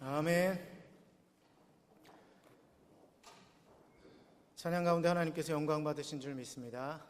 아멘. 찬양 가운데 하나님께서 영광 받으신 줄 믿습니다.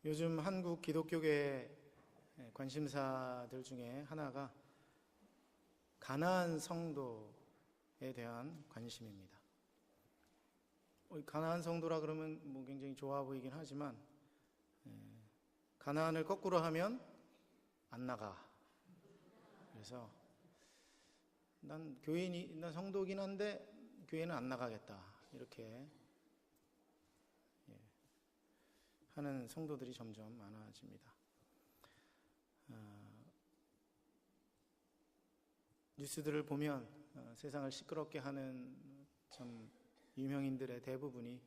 요즘 한국 기독교계 관심사들 중에 하나가 가나안 성도에 대한 관심입니다. 가나안 성도라 그러면 굉장히 좋아 보이긴 하지만 가나안을 거꾸로 하면 안 나가. 그래서 난 성도긴 한데 교회는 안 나가겠다. 이렇게 하는 성도들이 점점 많아집니다. 뉴스들을 보면 세상을 시끄럽게 하는 참 유명인들의 대부분이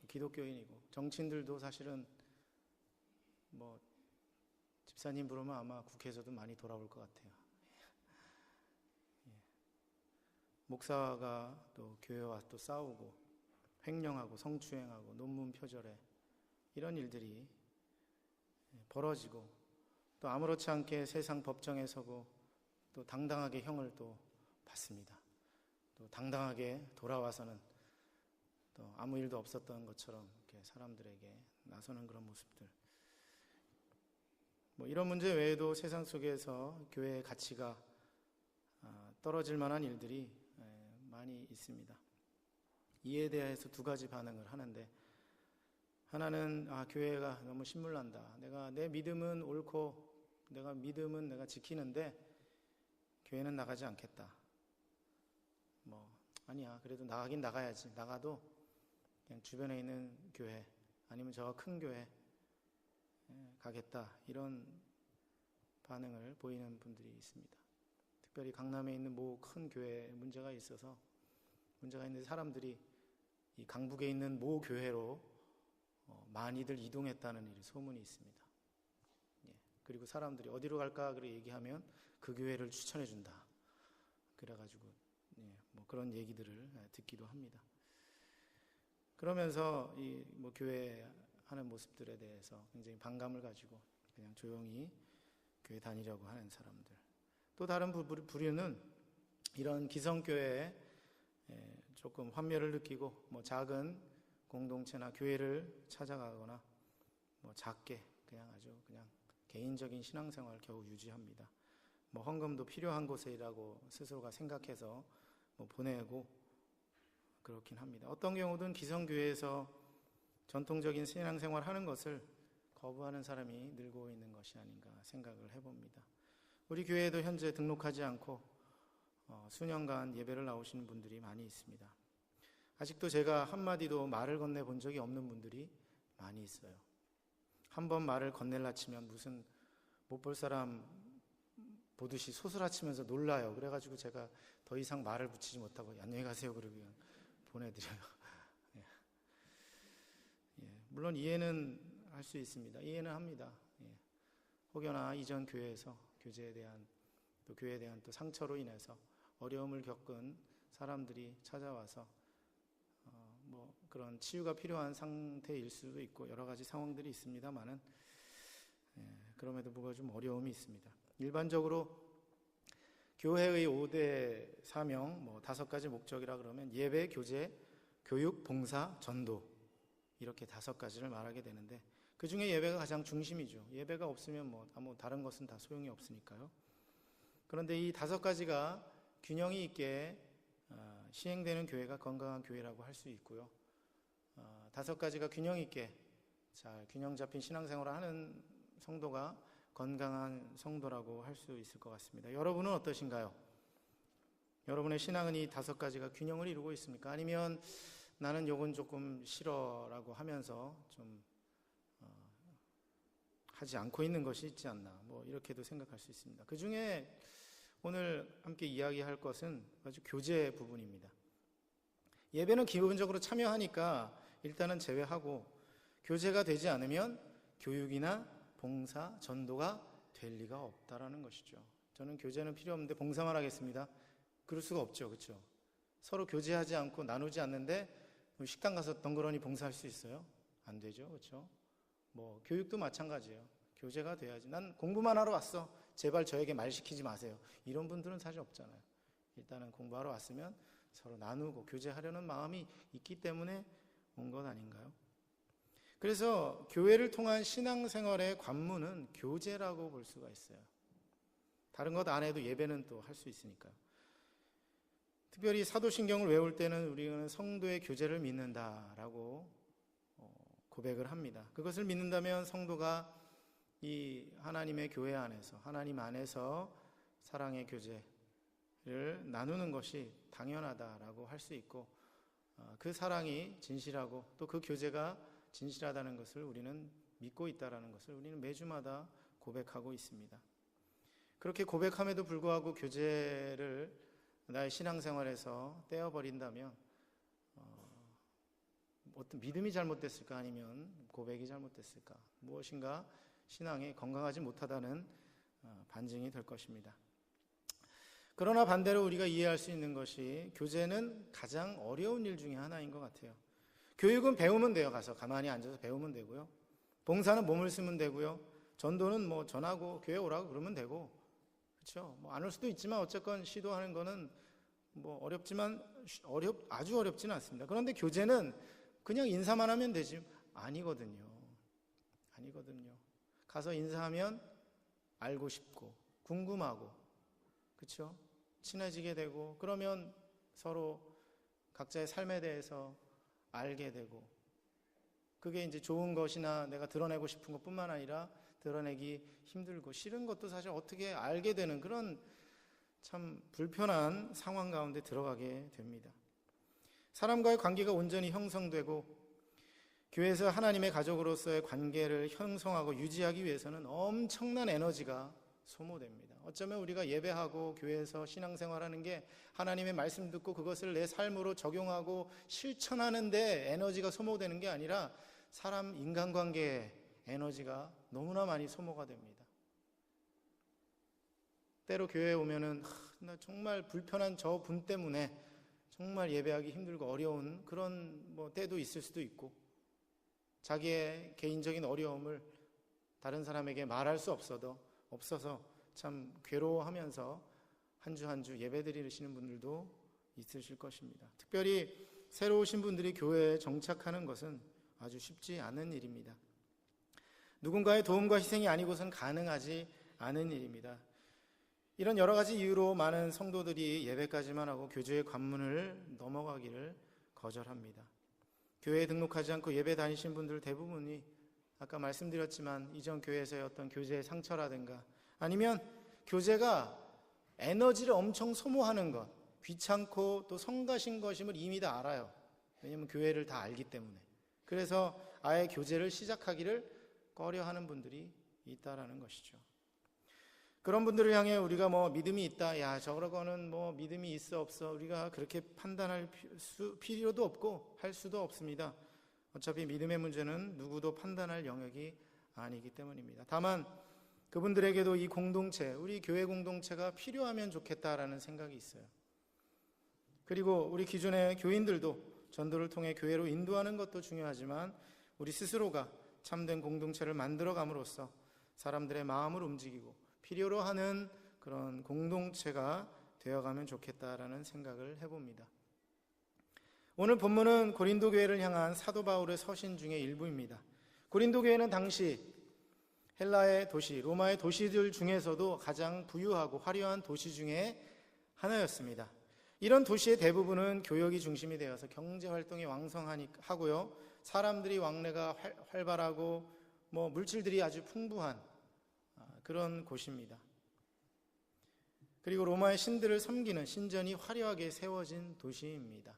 기독교인이고, 정치인들도 사실은 집사님 부르면 아마 국회에서도 많이 돌아올 것 같아요. 목사가 또 교회와 또 싸우고 횡령하고 성추행하고 논문 표절에 이런 일들이 벌어지고, 또 아무렇지 않게 세상 법정에 서고 또 당당하게 형을 또 받습니다. 또 당당하게 돌아와서는 또 아무 일도 없었던 것처럼 이렇게 사람들에게 나서는 그런 모습들. 이런 문제 외에도 세상 속에서 교회의 가치가 떨어질 만한 일들이 많이 있습니다. 이에 대해서 두 가지 반응을 하는데, 하나는 교회가 너무 신물난다. 내 믿음은 옳고 믿음은 내가 지키는데 교회는 나가지 않겠다. 아니야, 그래도 나가긴 나가야지. 나가도 그냥 주변에 있는 교회 아니면 저 큰 교회 가겠다. 이런 반응을 보이는 분들이 있습니다. 특별히 강남에 있는 모 큰 교회에 문제가 있는 사람들이 이 강북에 있는 모 교회로 많이들 이동했다는 소문이 있습니다. 그리고 사람들이 어디로 갈까 그렇게 얘기하면 그 교회를 추천해 준다. 그래가지고 그런 얘기들을 듣기도 합니다. 그러면서 교회 하는 모습들에 대해서 굉장히 반감을 가지고 그냥 조용히 교회 다니려고 하는 사람들. 또 다른 부류는 이런 기성교회에 조금 환멸을 느끼고 작은 공동체나 교회를 찾아가거나 작게 그냥 개인적인 신앙생활을 겨우 유지합니다. 헌금도 필요한 곳이라고 스스로가 생각해서 보내고 그렇긴 합니다. 어떤 경우든 기성교회에서 전통적인 신앙생활 하는 것을 거부하는 사람이 늘고 있는 것이 아닌가 생각을 해봅니다. 우리 교회에도 현재 등록하지 않고 수년간 예배를 나오시는 분들이 많이 있습니다. 아직도 제가 한마디도 말을 건네본 적이 없는 분들이 많이 있어요. 한번 말을 건넬라 치면 무슨 못 볼 사람 보듯이 소스라치면서 놀라요. 그래가지고 제가 더 이상 말을 붙이지 못하고 안녕히 가세요 그러고 그냥 보내드려요. 물론 이해는 할 수 있습니다. 이해는 합니다. 혹여나 이전 교회에서 교제에 대한 또 교회에 대한 또 상처로 인해서 어려움을 겪은 사람들이 찾아와서 그런 치유가 필요한 상태일 수도 있고 여러 가지 상황들이 있습니다만은 그럼에도 불구하고 좀 어려움이 있습니다. 일반적으로 교회의 5대 사명 5가지 목적이라 그러면 예배, 교제, 교육, 봉사, 전도 이렇게 5가지를 말하게 되는데, 그 중에 예배가 가장 중심이죠. 예배가 없으면 다른 것은 다 소용이 없으니까요. 그런데 이 5가지가 균형이 있게 시행되는 교회가 건강한 교회라고 할 수 있고요. 5가지가 균형 있게 잘 균형 잡힌 신앙생활을 하는 성도가 건강한 성도라고 할 수 있을 것 같습니다. 여러분은 어떠신가요? 여러분의 신앙은 이 5가지가 균형을 이루고 있습니까? 아니면 나는 요건 조금 싫어라고 하면서 좀 하지 않고 있는 것이 있지 않나, 이렇게도 생각할 수 있습니다. 그 중에 오늘 함께 이야기할 것은 아주 교제 부분입니다. 예배는 기본적으로 참여하니까 일단은 제외하고, 교제가 되지 않으면 교육이나 봉사, 전도가 될 리가 없다라는 것이죠. 저는 교제는 필요 없는데 봉사만 하겠습니다. 그럴 수가 없죠. 그렇죠? 서로 교제하지 않고 나누지 않는데 식당 가서 덩그러니 봉사할 수 있어요? 안 되죠. 그렇죠? 교육도 마찬가지예요. 교제가 돼야지. 난 공부만 하러 왔어. 제발 저에게 말 시키지 마세요. 이런 분들은 사실 없잖아요. 일단은 공부하러 왔으면 서로 나누고 교제하려는 마음이 있기 때문에 온 것 아닌가요? 그래서 교회를 통한 신앙생활의 관문은 교제라고 볼 수가 있어요. 다른 것 안 해도 예배는 또 할 수 있으니까요. 특별히 사도신경을 외울 때는 우리는 성도의 교제를 믿는다라고 고백을 합니다. 그것을 믿는다면 성도가 이 하나님의 교회 안에서, 하나님 안에서 사랑의 교제를 나누는 것이 당연하다라고 할 수 있고, 그 사랑이 진실하고 또 그 교제가 진실하다는 것을 우리는 믿고 있다라는 것을 우리는 매주마다 고백하고 있습니다. 그렇게 고백함에도 불구하고 교제를 나의 신앙생활에서 떼어버린다면 어떤 믿음이 잘못됐을까, 아니면 고백이 잘못됐을까, 무엇인가 신앙이 건강하지 못하다는 반증이 될 것입니다. 그러나 반대로 우리가 이해할 수 있는 것이 교제는 가장 어려운 일 중에 하나인 것 같아요. 교육은 배우면 돼요. 가서 가만히 앉아서 배우면 되고요. 봉사는 몸을 쓰면 되고요. 전도는 전하고 교회 오라고 그러면 되고, 그렇죠? 안 올 수도 있지만 어쨌건 시도하는 거는 어렵지만 아주 어렵지는 않습니다. 그런데 교제는 그냥 인사만 하면 되지 아니거든요. 가서 인사하면 알고 싶고 궁금하고, 그렇죠? 친해지게 되고, 그러면 서로 각자의 삶에 대해서 알게 되고, 그게 이제 좋은 것이나 내가 드러내고 싶은 것뿐만 아니라 드러내기 힘들고 싫은 것도 사실 어떻게 알게 되는 그런 참 불편한 상황 가운데 들어가게 됩니다. 사람과의 관계가 온전히 형성되고 교회에서 하나님의 가족으로서의 관계를 형성하고 유지하기 위해서는 엄청난 에너지가 소모됩니다. 어쩌면 우리가 예배하고 교회에서 신앙생활하는 게 하나님의 말씀 듣고 그것을 내 삶으로 적용하고 실천하는 데 에너지가 소모되는 게 아니라 사람 인간관계에 에너지가 너무나 많이 소모가 됩니다. 때로 교회에 오면은 나 정말 불편한 저 분 때문에 정말 예배하기 힘들고 어려운 그런 때도 있을 수도 있고, 자기의 개인적인 어려움을 다른 사람에게 말할 수 없어서 참 괴로워하면서 한 주 한 주 예배드리시는 분들도 있으실 것입니다. 특별히 새로 오신 분들이 교회에 정착하는 것은 아주 쉽지 않은 일입니다. 누군가의 도움과 희생이 아니고선 가능하지 않은 일입니다. 이런 여러 가지 이유로 많은 성도들이 예배까지만 하고 교제의 관문을 넘어가기를 거절합니다. 교회에 등록하지 않고 예배 다니신 분들 대부분이 아까 말씀드렸지만 이전 교회에서의 어떤 교제의 상처라든가, 아니면 교제가 에너지를 엄청 소모하는 것, 귀찮고 또 성가신 것임을 이미 다 알아요. 왜냐하면 교회를 다 알기 때문에. 그래서 아예 교제를 시작하기를 꺼려하는 분들이 있다라는 것이죠. 그런 분들을 향해 우리가 믿음이 있다, 야 저거는 믿음이 있어 없어, 우리가 그렇게 판단할 필요도 없고 할 수도 없습니다. 어차피 믿음의 문제는 누구도 판단할 영역이 아니기 때문입니다. 다만 그분들에게도 이 공동체, 우리 교회 공동체가 필요하면 좋겠다라는 생각이 있어요. 그리고 우리 기존의 교인들도 전도를 통해 교회로 인도하는 것도 중요하지만 우리 스스로가 참된 공동체를 만들어감으로써 사람들의 마음을 움직이고 필요로 하는 그런 공동체가 되어가면 좋겠다라는 생각을 해봅니다. 오늘 본문은 고린도 교회를 향한 사도 바울의 서신 중의 일부입니다. 고린도 교회는 당시 헬라의 도시, 로마의 도시들 중에서도 가장 부유하고 화려한 도시 중에 하나였습니다. 이런 도시의 대부분은 교역이 중심이 되어서 경제활동이 왕성하고요, 사람들이 왕래가 활발하고 물질들이 아주 풍부한 그런 곳입니다. 그리고 로마의 신들을 섬기는 신전이 화려하게 세워진 도시입니다.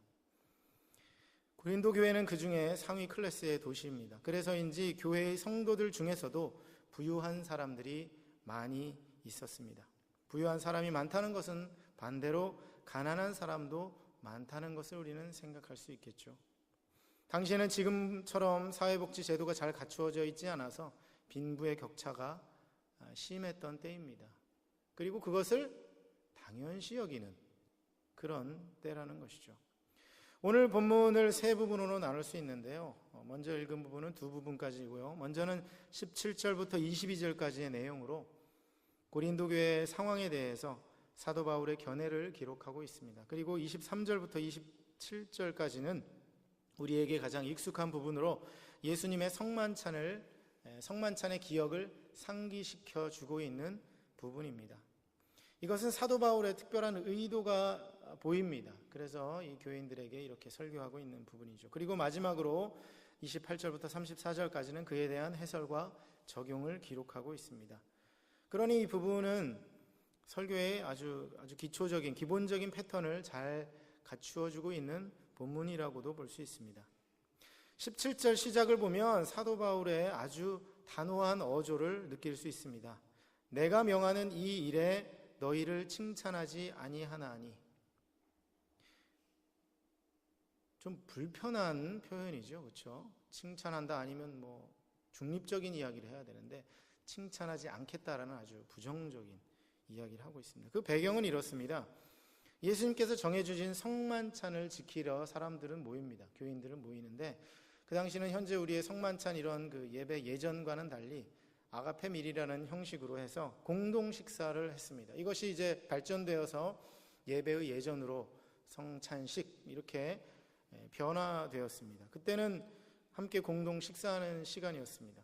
고린도 교회는 그 중에 상위 클래스의 도시입니다. 그래서인지 교회의 성도들 중에서도 부유한 사람들이 많이 있었습니다. 부유한 사람이 많다는 것은 반대로 가난한 사람도 많다는 것을 우리는 생각할 수 있겠죠. 당시에는 지금처럼 사회복지 제도가 잘 갖추어져 있지 않아서 빈부의 격차가 심했던 때입니다. 그리고 그것을 당연시 여기는 그런 때라는 것이죠. 오늘 본문을 세 부분으로 나눌 수 있는데요. 먼저 읽은 부분은 두 부분까지고요. 먼저는 17절부터 22절까지의 내용으로 고린도 교회의 상황에 대해서 사도 바울의 견해를 기록하고 있습니다. 그리고 23절부터 27절까지는 우리에게 가장 익숙한 부분으로 예수님의 성만찬의 기억을 상기시켜 주고 있는 부분입니다. 이것은 사도 바울의 특별한 의도가 보입니다. 그래서 이 교인들에게 이렇게 설교하고 있는 부분이죠. 그리고 마지막으로 28절부터 34절까지는 그에 대한 해설과 적용을 기록하고 있습니다. 그러니 이 부분은 설교의 아주 기초적인 기본적인 패턴을 잘 갖추어주고 있는 본문이라고도 볼 수 있습니다. 17절 시작을 보면 사도 바울의 아주 단호한 어조를 느낄 수 있습니다. 내가 명하는 이 일에 너희를 칭찬하지 아니하나니. 좀 불편한 표현이죠, 그렇죠? 칭찬한다 아니면 중립적인 이야기를 해야 되는데 칭찬하지 않겠다라는 아주 부정적인 이야기를 하고 있습니다. 그 배경은 이렇습니다. 예수님께서 정해주신 성만찬을 지키려 사람들은 모입니다. 교인들은 모이는데 그 당시는 현재 우리의 성만찬 이런 그 예배 예전과는 달리 아가페밀이라는 형식으로 해서 공동 식사를 했습니다. 이것이 이제 발전되어서 예배의 예전으로 성찬식 이렇게 변화되었습니다. 그때는 함께 공동 식사하는 시간이었습니다.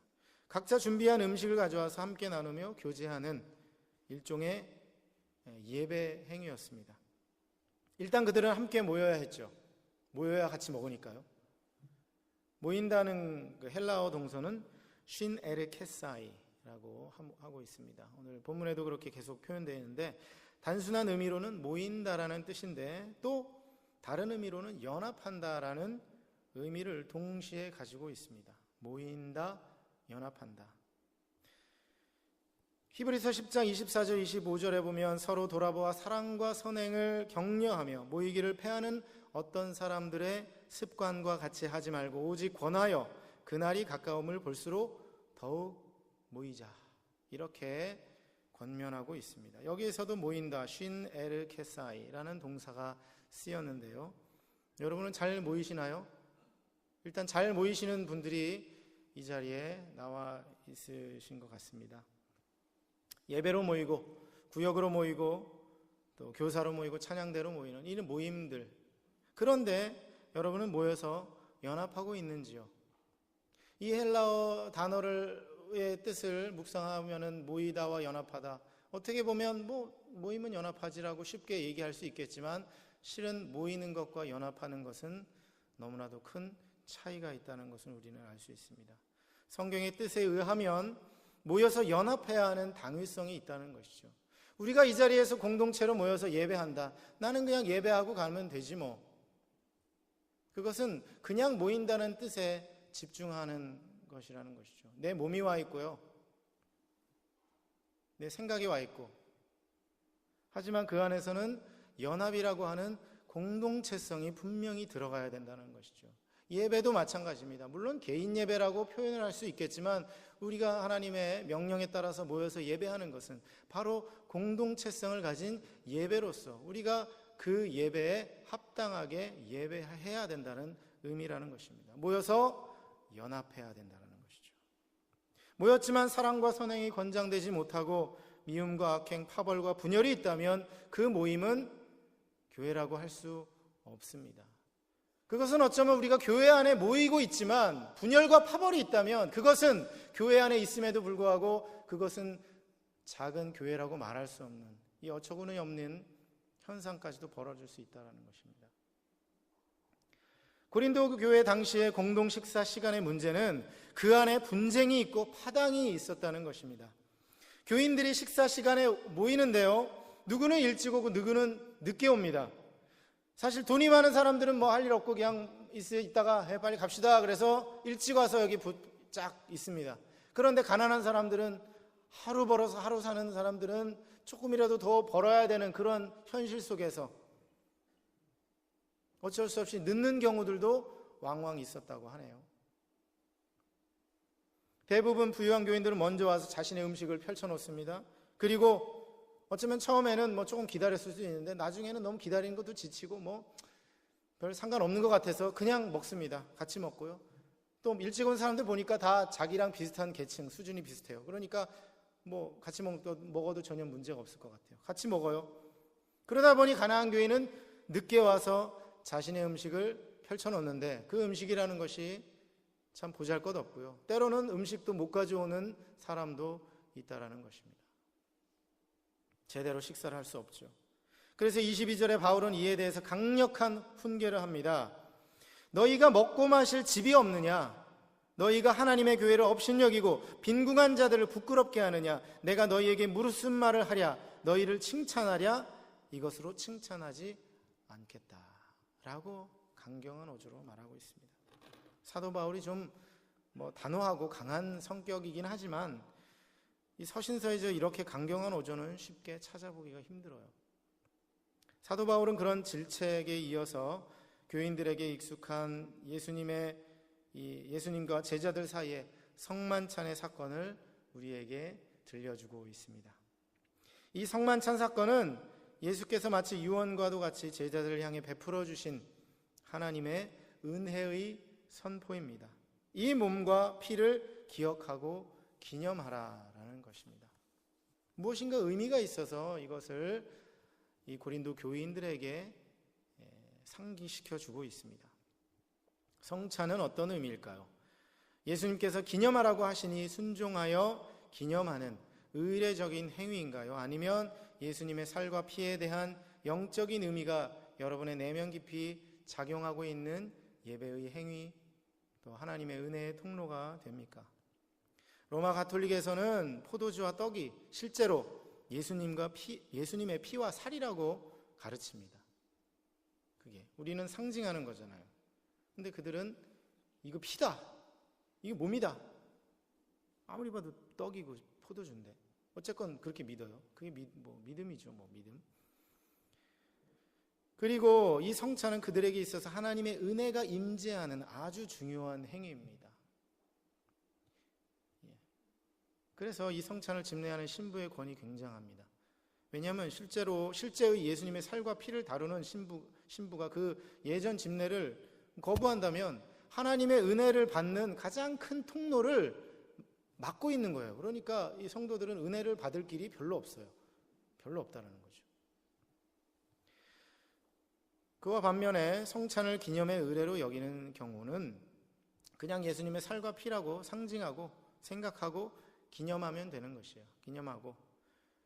각자 준비한 음식을 가져와서 함께 나누며 교제하는 일종의 예배 행위였습니다. 일단 그들은 함께 모여야 했죠. 모여야 같이 먹으니까요. 모인다는 그 헬라어 동서는 쉰 에르케사이라고 하고 있습니다. 오늘 본문에도 그렇게 계속 표현되어 있는데 단순한 의미로는 모인다라는 뜻인데 또 다른 의미로는 연합한다라는 의미를 동시에 가지고 있습니다. 모인다, 연합한다. 히브리서 10장 24절 25절에 보면 서로 돌아보아 사랑과 선행을 격려하며 모이기를 패하는 어떤 사람들의 습관과 같이 하지 말고 오직 권하여 그날이 가까움을 볼수록 더욱 모이자 이렇게 권면하고 있습니다. 여기에서도 모인다, 쉰 에르케사이라는 동사가 쓰였는데요. 여러분은 잘 모이시나요? 일단 잘 모이시는 분들이 이 자리에 나와 있으신 것 같습니다. 예배로 모이고 구역으로 모이고 또 교사로 모이고 찬양대로 모이는 이런 모임들. 그런데 여러분은 모여서 연합하고 있는지요? 이 헬라어 단어의 뜻을 묵상하면은 모이다와 연합하다. 어떻게 보면 모이면 연합하지라고 쉽게 얘기할 수 있겠지만 실은 모이는 것과 연합하는 것은 너무나도 큰 차이가 있다는 것을 우리는 알 수 있습니다. 성경의 뜻에 의하면 모여서 연합해야 하는 당위성이 있다는 것이죠. 우리가 이 자리에서 공동체로 모여서 예배한다. 나는 그냥 예배하고 가면 되지 뭐. 그것은 그냥 모인다는 뜻에 집중하는 것이라는 것이죠. 내 몸이 와 있고요. 내 생각이 와 있고. 하지만 그 안에서는 연합이라고 하는 공동체성이 분명히 들어가야 된다는 것이죠. 예배도 마찬가지입니다. 물론 개인 예배라고 표현을 할 수 있겠지만 우리가 하나님의 명령에 따라서 모여서 예배하는 것은 바로 공동체성을 가진 예배로서 우리가 그 예배에 합당하게 예배해야 된다는 의미라는 것입니다. 모여서 연합해야 된다는 것이죠. 모였지만 사랑과 선행이 권장되지 못하고 미움과 악행, 파벌과 분열이 있다면 그 모임은 교회라고 할 수 없습니다. 그것은 어쩌면 우리가 교회 안에 모이고 있지만 분열과 파벌이 있다면 그것은 교회 안에 있음에도 불구하고 그것은 작은 교회라고 말할 수 없는 이 어처구니 없는 현상까지도 벌어질 수 있다는 것입니다. 고린도 교회 당시의 공동 식사 시간의 문제는 그 안에 분쟁이 있고 파당이 있었다는 것입니다. 교인들이 식사 시간에 모이는데요, 누구는 일찍 오고 누구는 늦게 옵니다. 사실 돈이 많은 사람들은 할 일 없고 그냥 있다가 빨리 갑시다. 그래서 일찍 와서 여기 쫙 있습니다. 그런데 가난한 사람들은, 하루 벌어서 하루 사는 사람들은 조금이라도 더 벌어야 되는 그런 현실 속에서 어쩔 수 없이 늦는 경우들도 왕왕 있었다고 하네요. 대부분 부유한 교인들은 먼저 와서 자신의 음식을 펼쳐놓습니다. 그리고 어쩌면 처음에는 조금 기다렸을 수도 있는데 나중에는 너무 기다리는 것도 지치고 별 상관없는 것 같아서 그냥 먹습니다. 같이 먹고요. 또 일찍 온 사람들 보니까 다 자기랑 비슷한 계층, 수준이 비슷해요. 그러니까 같이 먹어도 전혀 문제가 없을 것 같아요. 같이 먹어요. 그러다 보니 가난한 교인은 늦게 와서 자신의 음식을 펼쳐놓는데 그 음식이라는 것이 참 보잘것없고요. 때로는 음식도 못 가져오는 사람도 있다라는 것입니다. 제대로 식사를 할 수 없죠. 그래서 22절에 바울은 이에 대해서 강력한 훈계를 합니다. 너희가 먹고 마실 집이 없느냐? 너희가 하나님의 교회를 업신여기고 빈궁한 자들을 부끄럽게 하느냐? 내가 너희에게 무슨 말을 하랴? 너희를 칭찬하랴? 이것으로 칭찬하지 않겠다 라고 강경한 어조로 말하고 있습니다. 사도 바울이 좀 단호하고 강한 성격이긴 하지만 이 서신서에서 이렇게 강경한 어조는 쉽게 찾아보기가 힘들어요. 사도 바울은 그런 질책에 이어서 교인들에게 익숙한 예수님과 제자들 사이에 성만찬의 사건을 우리에게 들려주고 있습니다. 이 성만찬 사건은 예수께서 마치 유언과도 같이 제자들을 향해 베풀어 주신 하나님의 은혜의 선포입니다. 이 몸과 피를 기억하고 기념하라라는 것입니다. 무엇인가 의미가 있어서 이것을 이 고린도 교인들에게 상기시켜 주고 있습니다. 성찬은 어떤 의미일까요? 예수님께서 기념하라고 하시니 순종하여 기념하는 의례적인 행위인가요? 아니면 예수님의 살과 피에 대한 영적인 의미가 여러분의 내면 깊이 작용하고 있는 예배의 행위, 또 하나님의 은혜의 통로가 됩니까? 로마 가톨릭에서는 포도주와 떡이 실제로 예수님의 피와 살이라고 가르칩니다. 그게 우리는 상징하는 거잖아요. 근데 그들은 이거 피다, 이게 몸이다. 아무리 봐도 떡이고 포도주인데 어쨌건 그렇게 믿어요. 그게 믿음이죠. 믿음. 그리고 이 성찬은 그들에게 있어서 하나님의 은혜가 임재하는 아주 중요한 행위입니다. 그래서 이 성찬을 집례하는 신부의 권위 굉장합니다. 왜냐하면 실제의 예수님의 살과 피를 다루는 신부가 그 예전 집례를 거부한다면 하나님의 은혜를 받는 가장 큰 통로를 막고 있는 거예요. 그러니까 이 성도들은 은혜를 받을 길이 별로 없어요. 별로 없다는 거죠. 그와 반면에 성찬을 기념의 의례로 여기는 경우는 그냥 예수님의 살과 피라고 상징하고 생각하고 기념하면 되는 것이에요. 기념하고.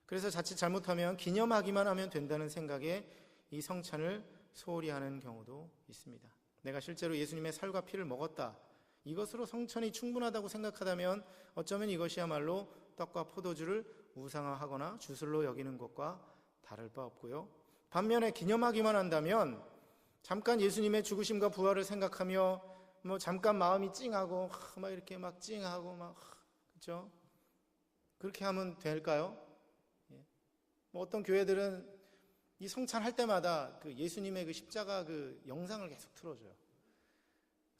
그래서 자칫 잘못하면 기념하기만 하면 된다는 생각에 이 성찬을 소홀히 하는 경우도 있습니다. 내가 실제로 예수님의 살과 피를 먹었다, 이것으로 성찬이 충분하다고 생각하다면 어쩌면 이것이야말로 떡과 포도주를 우상화하거나 주술로 여기는 것과 다를 바 없고요. 반면에 기념하기만 한다면 잠깐 예수님의 죽으심과 부활을 생각하며 잠깐 마음이 찡하고 막 이렇게 막 찡하고 그렇죠? 그렇게 하면 될까요? 어떤 교회들은 이 성찬 할 때마다 그 예수님의 그 십자가 그 영상을 계속 틀어줘요.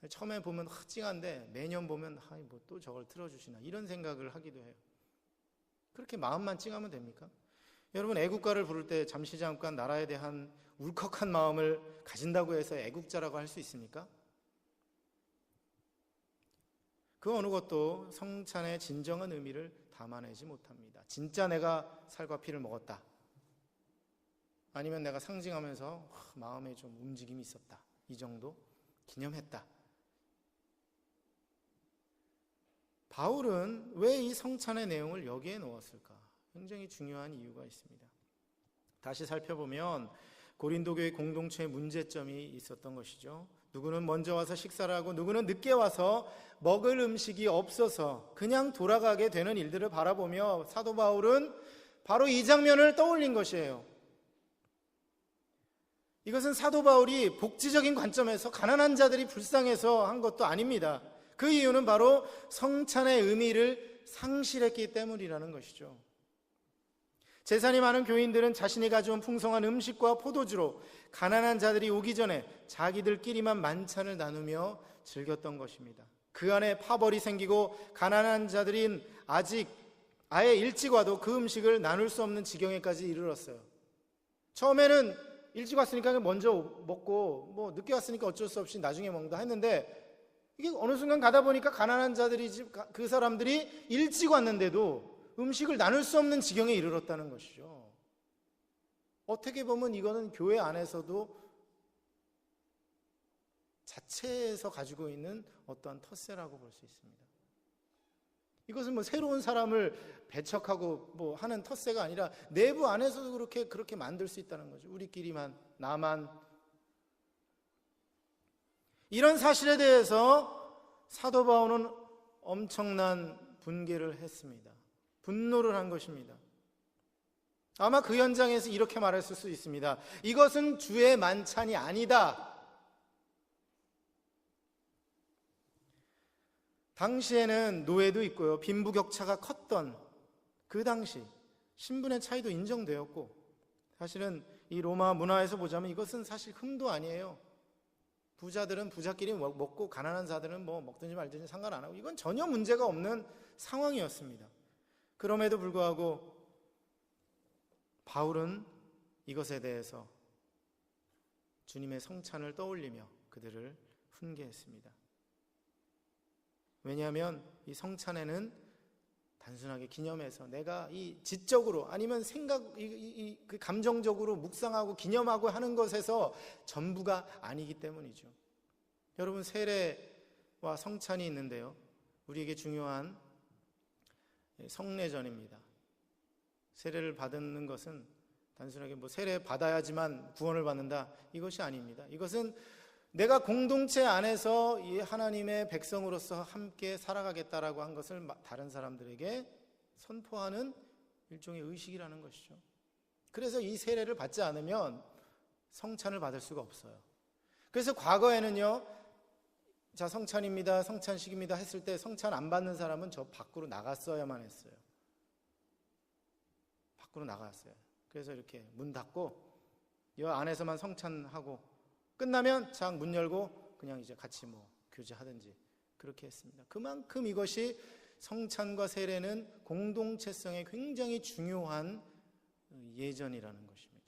처음에 보면 찡한데 매년 보면 또 저걸 틀어주시나 이런 생각을 하기도 해요. 그렇게 마음만 찡하면 됩니까? 여러분, 애국가를 부를 때 잠시 잠깐 나라에 대한 울컥한 마음을 가진다고 해서 애국자라고 할 수 있습니까? 그 어느 것도 성찬의 진정한 의미를 담아내지 못합니다. 진짜 내가 살과 피를 먹었다, 아니면 내가 상징하면서 마음에 좀 움직임이 있었다, 이 정도 기념했다. 바울은 왜 이 성찬의 내용을 여기에 넣었을까? 굉장히 중요한 이유가 있습니다. 다시 살펴보면 고린도 교회 공동체의 문제점이 있었던 것이죠. 누구는 먼저 와서 식사를 하고 누구는 늦게 와서 먹을 음식이 없어서 그냥 돌아가게 되는 일들을 바라보며 사도 바울은 바로 이 장면을 떠올린 것이에요. 이것은 사도 바울이 복지적인 관점에서 가난한 자들이 불쌍해서 한 것도 아닙니다. 그 이유는 바로 성찬의 의미를 상실했기 때문이라는 것이죠. 재산이 많은 교인들은 자신이 가져온 풍성한 음식과 포도주로 가난한 자들이 오기 전에 자기들끼리만 만찬을 나누며 즐겼던 것입니다. 그 안에 파벌이 생기고 가난한 자들인 아예 일찍 와도 그 음식을 나눌 수 없는 지경에까지 이르렀어요. 처음에는 일찍 왔으니까 먼저 먹고 뭐 늦게 왔으니까 어쩔 수 없이 나중에 먹는다 했는데, 이게 어느 순간 가다 보니까 가난한 자들이, 그 사람들이 일찍 왔는데도 음식을 나눌 수 없는 지경에 이르렀다는 것이죠. 어떻게 보면 이거는 교회 안에서도 자체에서 가지고 있는 어떠한 텃세라고 볼 수 있습니다. 이것은 뭐 새로운 사람을 배척하고 뭐 하는 텃세가 아니라 내부 안에서도 그렇게 만들 수 있다는 거죠. 우리끼리만, 나만. 이런 사실에 대해서 사도 바울은 엄청난 분개를 했습니다. 분노를 한 것입니다. 아마 그 현장에서 이렇게 말했을 수 있습니다. 이것은 주의 만찬이 아니다. 당시에는 노예도 있고요, 빈부격차가 컸던 그 당시 신분의 차이도 인정되었고, 사실은 이 로마 문화에서 보자면 이것은 사실 흠도 아니에요. 부자들은 부자끼리 먹고 가난한 자들은 뭐 먹든지 말든지 상관 안 하고, 이건 전혀 문제가 없는 상황이었습니다. 그럼에도 불구하고 바울은 이것에 대해서 주님의 성찬을 떠올리며 그들을 훈계했습니다. 왜냐하면 이 성찬에는 단순하게 기념해서 내가 이 지적으로 아니면 그 감정적으로 묵상하고 기념하고 하는 것에서 전부가 아니기 때문이죠. 여러분, 세례와 성찬이 있는데요, 우리에게 중요한 성례전입니다. 세례를 받는 것은 단순하게 뭐 세례 받아야지만 구원을 받는다, 이것이 아닙니다. 이것은 내가 공동체 안에서 이 하나님의 백성으로서 함께 살아가겠다라고 한 것을 다른 사람들에게 선포하는 일종의 의식이라는 것이죠. 그래서 이 세례를 받지 않으면 성찬을 받을 수가 없어요. 그래서 과거에는요, 자, 성찬입니다, 성찬식입니다 했을 때 성찬 안 받는 사람은 저 밖으로 나갔어야만 했어요. 밖으로 나갔어요. 그래서 이렇게 문 닫고 이 안에서만 성찬하고 끝나면 장 문 열고 그냥 이제 같이 뭐 교제하든지 그렇게 했습니다. 그만큼 이것이 성찬과 세례는 공동체성에 굉장히 중요한 예전이라는 것입니다.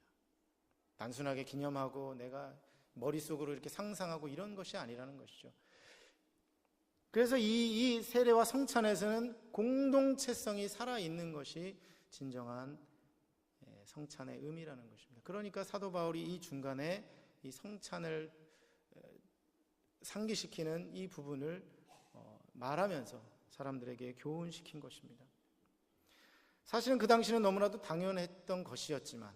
단순하게 기념하고 내가 머릿속으로 이렇게 상상하고 이런 것이 아니라는 것이죠. 그래서 이 세례와 성찬에서는 공동체성이 살아있는 것이 진정한 성찬의 의미라는 것입니다. 그러니까 사도 바울이 이 중간에 이 성찬을 상기시키는 이 부분을 말하면서 사람들에게 교훈시킨 것입니다. 사실은 그 당시는 너무나도 당연했던 것이었지만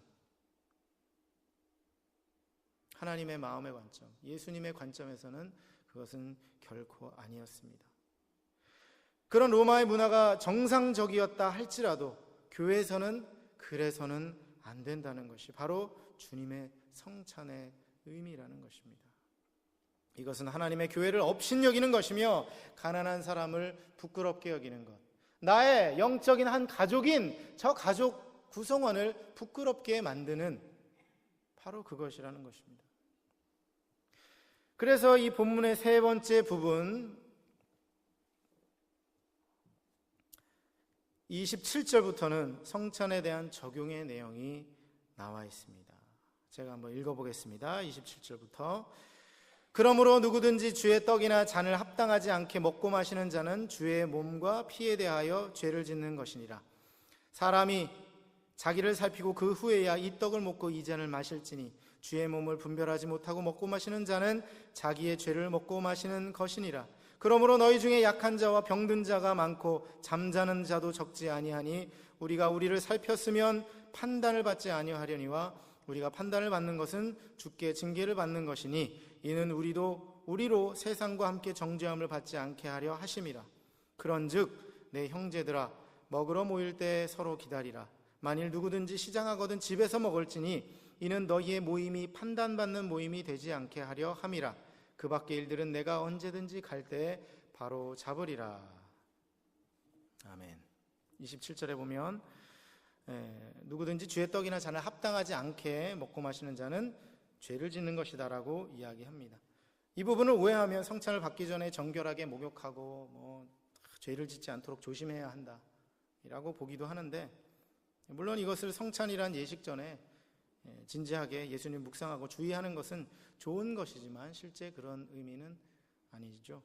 하나님의 마음의 관점, 예수님의 관점에서는 그것은 결코 아니었습니다. 그런 로마의 문화가 정상적이었다 할지라도 교회에서는 그래서는 안 된다는 것이 바로 주님의 성찬의 의미라는 것입니다. 이것은 하나님의 교회를 업신여기는 것이며 가난한 사람을 부끄럽게 여기는 것, 나의 영적인 한 가족인 저 가족 구성원을 부끄럽게 만드는 바로 그것이라는 것입니다. 그래서 이 본문의 세 번째 부분 27절부터는 성찬에 대한 적용의 내용이 나와 있습니다. 제가 한번 읽어보겠습니다. 27절부터 그러므로 누구든지 주의 떡이나 잔을 합당하지 않게 먹고 마시는 자는 주의 몸과 피에 대하여 죄를 짓는 것이니라. 사람이 자기를 살피고 그 후에야 이 떡을 먹고 이 잔을 마실지니 주의 몸을 분별하지 못하고 먹고 마시는 자는 자기의 죄를 먹고 마시는 것이니라. 그러므로 너희 중에 약한 자와 병든 자가 많고 잠자는 자도 적지 아니하니 우리가 우리를 살폈으면 판단을 받지 아니하려니와 우리가 판단을 받는 것은 주께 징계를 받는 것이니 이는 우리로 세상과 함께 정죄함을 받지 않게 하려 하심이라. 그런즉 내 형제들아 먹으러 모일 때 서로 기다리라. 만일 누구든지 시장하거든 집에서 먹을지니 이는 너희의 모임이 판단받는 모임이 되지 않게 하려 함이라. 그 밖의 일들은 내가 언제든지 갈 때에 바로 잡으리라. 아멘. 27절에 보면 누구든지 주의 떡이나 잔을 합당하지 않게 먹고 마시는 자는 죄를 짓는 것이다 라고 이야기합니다. 이 부분을 오해하면 성찬을 받기 전에 정결하게 목욕하고 죄를 짓지 않도록 조심해야 한다 라고 보기도 하는데, 물론 이것을 성찬이란 예식 전에 진지하게 예수님 묵상하고 주의하는 것은 좋은 것이지만 실제 그런 의미는 아니죠.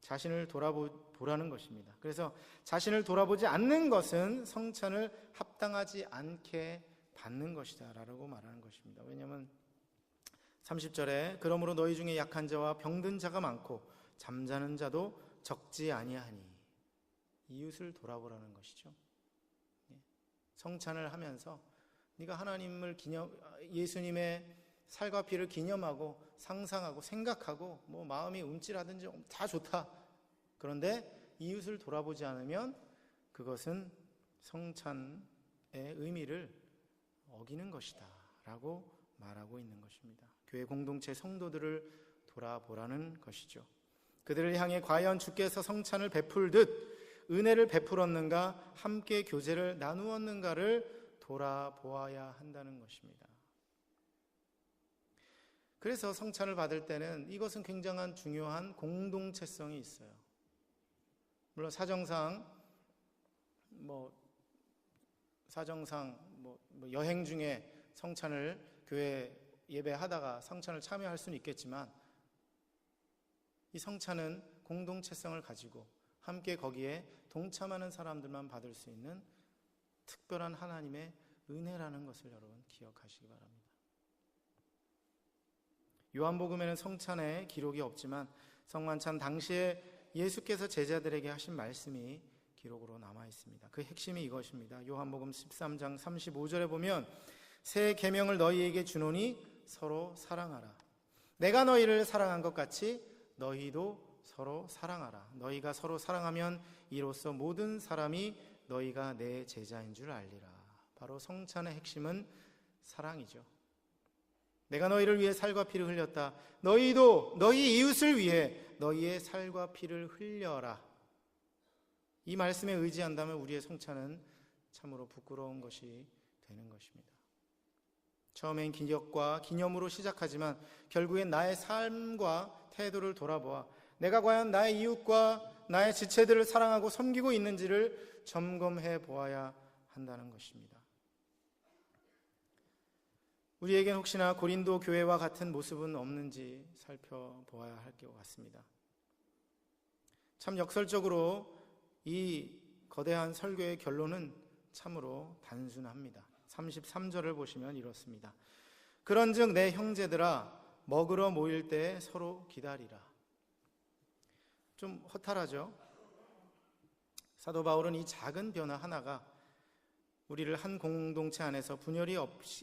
자신을 돌아보라는 것입니다. 그래서 자신을 돌아보지 않는 것은 성찬을 합당하지 않게 받는 것이다 라고 말하는 것입니다. 왜냐하면 30절에 그러므로 너희 중에 약한 자와 병든 자가 많고 잠자는 자도 적지 아니하니, 이웃을 돌아보라는 것이죠. 성찬을 하면서 네가 하나님을 예수님의 살과 피를 기념하고 상상하고 생각하고 마음이 움찔하든지 다 좋다. 그런데 이웃을 돌아보지 않으면 그것은 성찬의 의미를 어기는 것이다 라고 말하고 있는 것입니다. 교회 공동체 성도들을 돌아보라는 것이죠. 그들을 향해 과연 주께서 성찬을 베풀듯 은혜를 베풀었는가, 함께 교제를 나누었는가를 돌아보아야 한다는 것입니다. 그래서 성찬을 받을 때는 이것은 굉장한 중요한 공동체성이 있어요. 물론 사정상 여행 중에 성찬을 교회 예배하다가 성찬을 참여할 수는 있겠지만, 이 성찬은 공동체성을 가지고 함께 거기에 동참하는 사람들만 받을 수 있는 특별한 하나님의 은혜라는 것을 여러분 기억하시기 바랍니다. 요한복음에는 성찬의 기록이 없지만 성만찬 당시에 예수께서 제자들에게 하신 말씀이 기록으로 남아 있습니다. 그 핵심이 이것입니다. 요한복음 13장 35절에 보면 새 계명을 너희에게 주노니 서로 사랑하라. 내가 너희를 사랑한 것 같이 너희도 서로 사랑하라. 너희가 서로 사랑하면 이로써 모든 사람이 너희가 내 제자인 줄 알리라. 바로 성찬의 핵심은 사랑이죠. 내가 너희를 위해 살과 피를 흘렸다. 너희도 너희 이웃을 위해 너희의 살과 피를 흘려라. 이 말씀에 의지한다면 우리의 성찬은 참으로 부끄러운 것이 되는 것입니다. 처음엔 기적과 기념으로 시작하지만 결국엔 나의 삶과 태도를 돌아보아 내가 과연 나의 이웃과 나의 지체들을 사랑하고 섬기고 있는지를 점검해 보아야 한다는 것입니다. 우리에겐 혹시나 고린도 교회와 같은 모습은 없는지 살펴보아야 할 것 같습니다. 참 역설적으로 이 거대한 설교의 결론은 참으로 단순합니다. 33절을 보시면 이렇습니다. 그런즉 내 형제들아 먹으러 모일 때 서로 기다리라. 좀 허탈하죠? 사도 바울은 이 작은 변화 하나가 우리를 한 공동체 안에서 분열이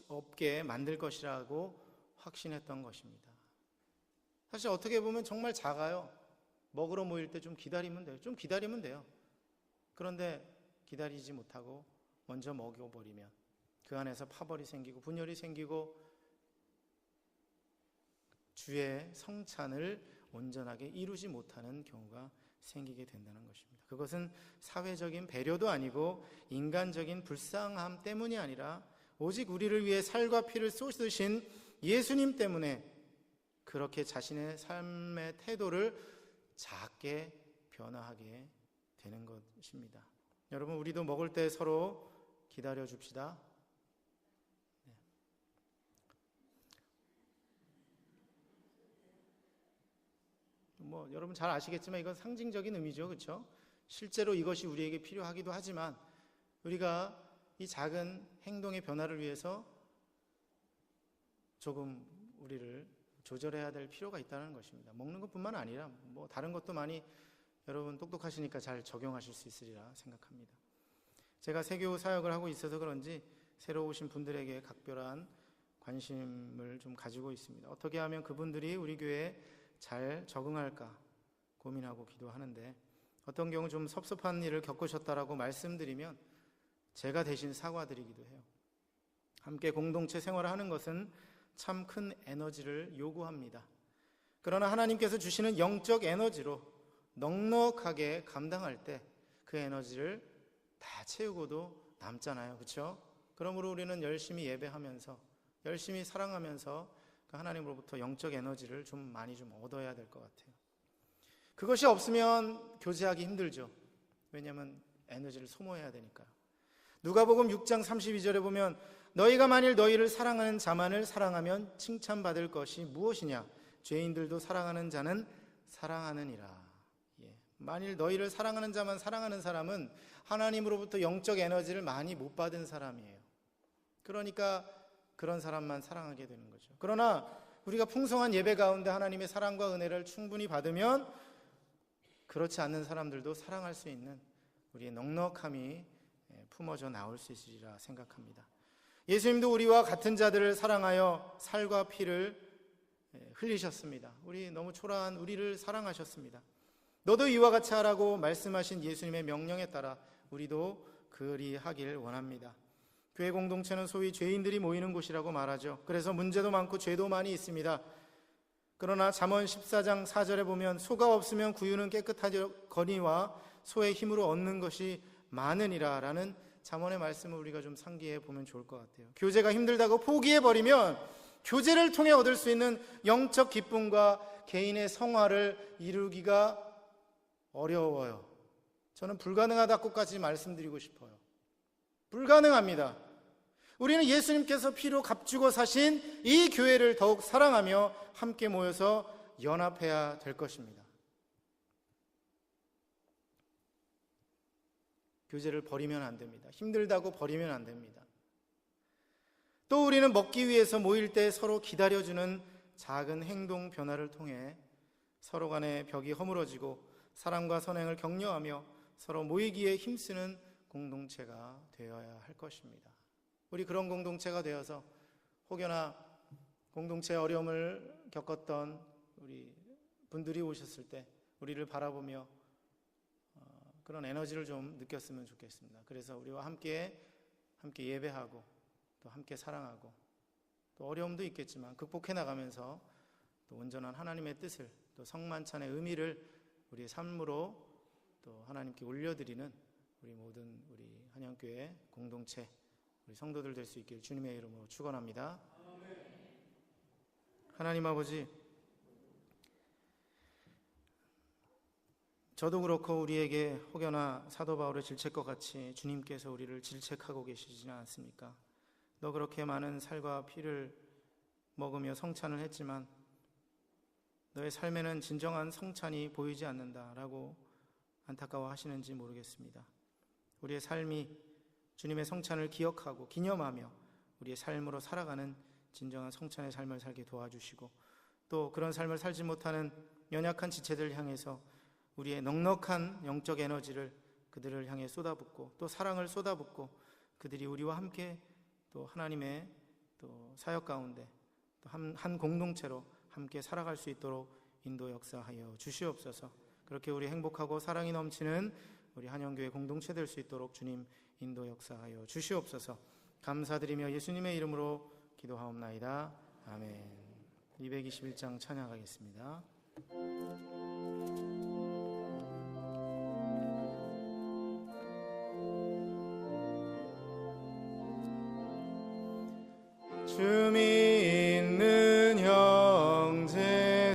없게 만들 것이라고 확신했던 것입니다. 사실 어떻게 보면 정말 작아요. 먹으러 모일 때 좀 기다리면 돼요. 좀 기다리면 돼요. 그런데 기다리지 못하고 먼저 먹여버리면 그 안에서 파벌이 생기고 분열이 생기고 주의 성찬을 온전하게 이루지 못하는 경우가 생기게 된다는 것입니다. 그것은 사회적인 배려도 아니고 인간적인 불쌍함 때문이 아니라 오직 우리를 위해 살과 피를 쏟으신 예수님 때문에 그렇게 자신의 삶의 태도를 작게 변화하게 되는 것입니다. 여러분, 우리도 먹을 때 서로 기다려 줍시다. 여러분 잘 아시겠지만 이건 상징적인 의미죠. 그렇죠? 실제로 이것이 우리에게 필요하기도 하지만 우리가 이 작은 행동의 변화를 위해서 조금 우리를 조절해야 될 필요가 있다는 것입니다. 먹는 것뿐만 아니라 다른 것도 많이 여러분 똑똑하시니까 잘 적용하실 수 있으리라 생각합니다. 제가 세교 사역을 하고 있어서 그런지 새로 오신 분들에게 각별한 관심을 좀 가지고 있습니다. 어떻게 하면 그분들이 우리 교회에 잘 적응할까 고민하고 기도하는데, 어떤 경우 좀 섭섭한 일을 겪으셨다라고 말씀드리면 제가 대신 사과드리기도 해요. 함께 공동체 생활을 하는 것은 참 큰 에너지를 요구합니다. 그러나 하나님께서 주시는 영적 에너지로 넉넉하게 감당할 때 그 에너지를 다 채우고도 남잖아요. 그렇죠? 그러므로 우리는 열심히 예배하면서 열심히 사랑하면서 그 하나님으로부터 영적 에너지를 좀 많이 좀 얻어야 될 것 같아요. 그것이 없으면 교제하기 힘들죠. 왜냐하면 에너지를 소모해야 되니까요. 누가복음 6장 32절에 보면 너희가 만일 너희를 사랑하는 자만을 사랑하면 칭찬받을 것이 무엇이냐? 죄인들도 사랑하는 자는 사랑하느니라. 만일 너희를 사랑하는 자만 사랑하는 사람은 하나님으로부터 영적 에너지를 많이 못 받은 사람이에요. 그러니까 그런 사람만 사랑하게 되는 거죠. 그러나 우리가 풍성한 예배 가운데 하나님의 사랑과 은혜를 충분히 받으면 그렇지 않는 사람들도 사랑할 수 있는 우리의 넉넉함이 품어져 나올 수 있으리라 생각합니다. 예수님도 우리와 같은 자들을 사랑하여 살과 피를 흘리셨습니다. 우리 너무 초라한 우리를 사랑하셨습니다. 너도 이와 같이 하라고 말씀하신 예수님의 명령에 따라 우리도 그리하길 원합니다. 교회 공동체는 소위 죄인들이 모이는 곳이라고 말하죠. 그래서 문제도 많고 죄도 많이 있습니다. 그러나 잠언 14장 4절에 보면 소가 없으면 구유는 깨끗하거니와 소의 힘으로 얻는 것이 많으니라 라는 잠언의 말씀을 우리가 좀 상기해 보면 좋을 것 같아요. 교제가 힘들다고 포기해버리면 교제를 통해 얻을 수 있는 영적 기쁨과 개인의 성화를 이루기가 어려워요. 저는 불가능하다고까지 말씀드리고 싶어요. 불가능합니다. 우리는 예수님께서 피로 값주고 사신 이 교회를 더욱 사랑하며 함께 모여서 연합해야 될 것입니다. 교제를 버리면 안 됩니다. 힘들다고 버리면 안 됩니다. 또 우리는 먹기 위해서 모일 때 서로 기다려주는 작은 행동 변화를 통해 서로 간의 벽이 허물어지고 사랑과 선행을 격려하며 서로 모이기에 힘쓰는 공동체가 되어야 할 것입니다. 우리 그런 공동체가 되어서 혹여나 공동체의 어려움을 겪었던 우리 분들이 오셨을 때 우리를 바라보며 그런 에너지를 좀 느꼈으면 좋겠습니다. 그래서 우리와 함께 예배하고 또 함께 사랑하고 또 어려움도 있겠지만 극복해 나가면서 또 온전한 하나님의 뜻을 또 성만찬의 의미를 우리의 삶으로 또 하나님께 올려드리는 우리 모든 우리 한영교회 공동체 우리 성도들 될 수 있길 주님의 이름으로 축원합니다. 하나님 아버지, 저도 그렇고 우리에게 혹여나 사도 바울의 질책과 같이 주님께서 우리를 질책하고 계시지는 않습니까? 너 그렇게 많은 살과 피를 먹으며 성찬을 했지만 너의 삶에는 진정한 성찬이 보이지 않는다라고 안타까워하시는지 모르겠습니다. 우리의 삶이 주님의 성찬을 기억하고 기념하며 우리의 삶으로 살아가는 진정한 성찬의 삶을 살게 도와주시고 또 그런 삶을 살지 못하는 연약한 지체들을 향해서 우리의 넉넉한 영적 에너지를 그들을 향해 쏟아붓고 또 사랑을 쏟아붓고 그들이 우리와 함께 또 하나님의 또 사역 가운데 또 한 공동체로 함께 살아갈 수 있도록 인도 역사하여 주시옵소서. 그렇게 우리 행복하고 사랑이 넘치는 우리 한영교회 공동체 될 수 있도록 주님 인도 역사하여 주시옵소서. 감사드리며 예수님의 이름으로 기도하옵나이다. 아멘. 221장 찬양하겠습니다. 주님